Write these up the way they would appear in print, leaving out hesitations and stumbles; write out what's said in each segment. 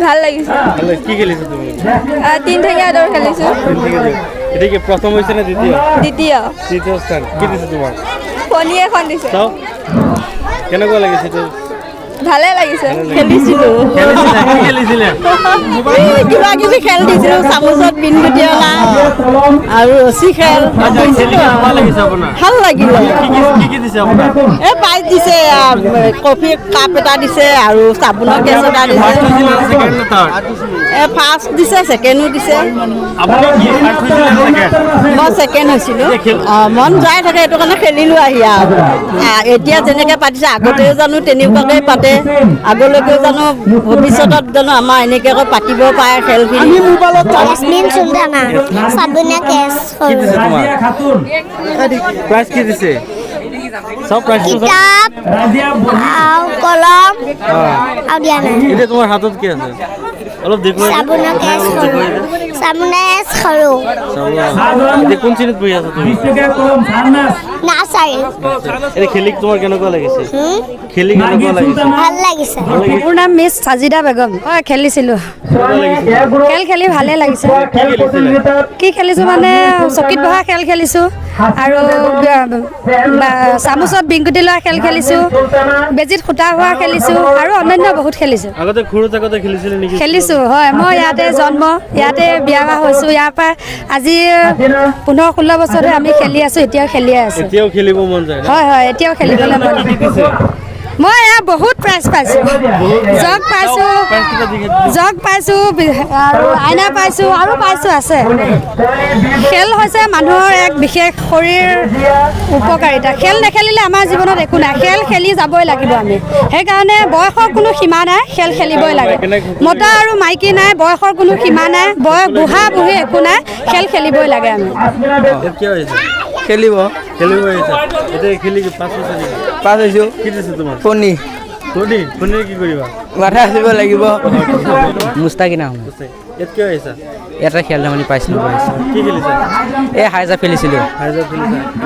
ভাল লাগিছে কি খেলিছো তুমি তিনঠেঙীয়া দৌৰ খেলিছো এটা কি প্রথম হইছে না দ্বিতীয় দ্বিতীয় স্থান কি দিছে তোমাক ফণী এখন দিছে চাও কেনেকুৱা লাগিছে তো ভালে লাগিছে খেলিছিলো কিবা কিবি খেল দিছিলো চামুচত বিন গুটিয়লা আৰু ৰছী খেল ভাল লাগিলে এই প্ৰাইজ দিছে কফি কাপ এটা দিছে আৰু চাবোনৰ কেছ এটা দিছে ফাৰ্ষ্ট দিছে ছেকেণ্ডো দিছে মই ছেকেণ্ড হৈছিলোঁ মন যাই থাকে এইটো কাৰণে খেলিলোঁ আহি আৰু এতিয়া যেনেকৈ পাতিছে আগতেও জানো তেনেকুৱাকৈ পাতে আগলৈকেও জানো ভৱিষ্যতত জানো আমাৰ এনেকৈ পাতিব পাৰে খেলখিনি জেচমিন সুলতানা সাবুনা কেছ প্ৰাইজ কি দিছে সব প্ৰাইজ কিতাপ কলম আৰু দিয়া নাই এটা তোমাৰ হাতত কি আছে অলপ দেখুৱাই সাবুনা কেছ সৰু এতিয়া কোন শ্ৰেণীত পঢ়ি আছা তুমি নাৰ্চাৰী এটা খেলি তোমাৰ কেনেকুৱা লাগিছে খেলি কেনেকুৱা লাগিছে ভাল লাগিছে মোৰ নাম মিছ সাজিদা বেগম হয় খেলিছিলোঁ খেল খেলি ভালে লাগিছে কি খেলিছোঁ মানে চকীত বহা খেল খেলিছোঁ আৰু চামুচত বিংকুটি লোৱা খেল খেলিছোঁ বেজিত সূতা হোৱা খেলিছোঁ আৰু অন্যান্য বহুত খেলিছোঁ আগতে সৰুত আগতে খেলিছিলে নেকি খেলিছোঁ হয় মই ইয়াতে জন্ম ইয়াতে বিয়া হৈছোঁ ইয়াৰ পৰা আজি 15-16 বছৰ আমি খেলি আছোঁ এতিয়াও খেলিয়ে আছোঁ এতিয়াও খেলিব মন যায় হয় হয় এতিয়াও খেলিবলৈ মন মই এয়া বহুত প্ৰাইজ পাইছোঁ জগ পাইছোঁ আৰু আইনা পাইছোঁ আৰু পাইছোঁ আছে খেল হৈছে মানুহৰ এক বিশেষ শৰীৰ উপকাৰিতা খেল নেখেলিলে আমাৰ জীৱনত একো নাই খেল খেলি যাবই লাগিব আমি সেইকাৰণে বয়সৰ কোনো সীমা নাই খেল খেলিবই লাগে মতা আৰু মাইকী নাই বয়সৰ কোনো সীমা নাই বয়স বুঢ়া বুঢ়ী একো নাই খেল খেলিবই লাগে আমি খেলিব এতিয়া খেলি পাছ হৈছোঁ কি দিছে তোমাৰ ফণী কি কৰিবা মাথা আছিব লাগিব মুস্তাকিনা ইয়াত কিয় আহিছা এটা খেল ধেমালি পাইছিলোঁ কি খেলিছা এই হাইজাপ খেলিছিলোঁ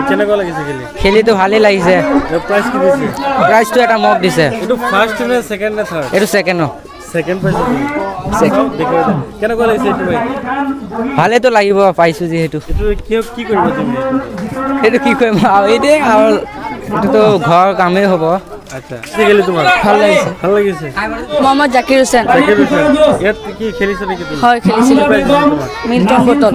কেনেকুৱা লাগিছে খেলি খেলিটো ভালেই লাগিছে প্ৰাইজ কি দিছে প্ৰাইজটো এটা মগ দিছে এইটো ফাৰ্ষ্ট নে ছেকেণ্ড নে থাৰ্ড এইটো ছেকেণ্ড ছেকেণ্ড পাইছে কেনেকুৱা লাগিছে এইটো ভালেতো লাগিব পাইছোঁ যিহেতু এইটো কি কৰিবা তুমি সেইটো কি কৰিম আৰু এইটোৱে আৰু এইটোতো ঘৰৰ কামেই হ'ব আচ্ছা খেলি তোমাৰ ভাল লাগিছে মহম্মদ জাকিৰ হুছেইন ইয়াত কি খেলিছে নেকি তুমি হয় খেলিছিলোঁ মিল্টন বটল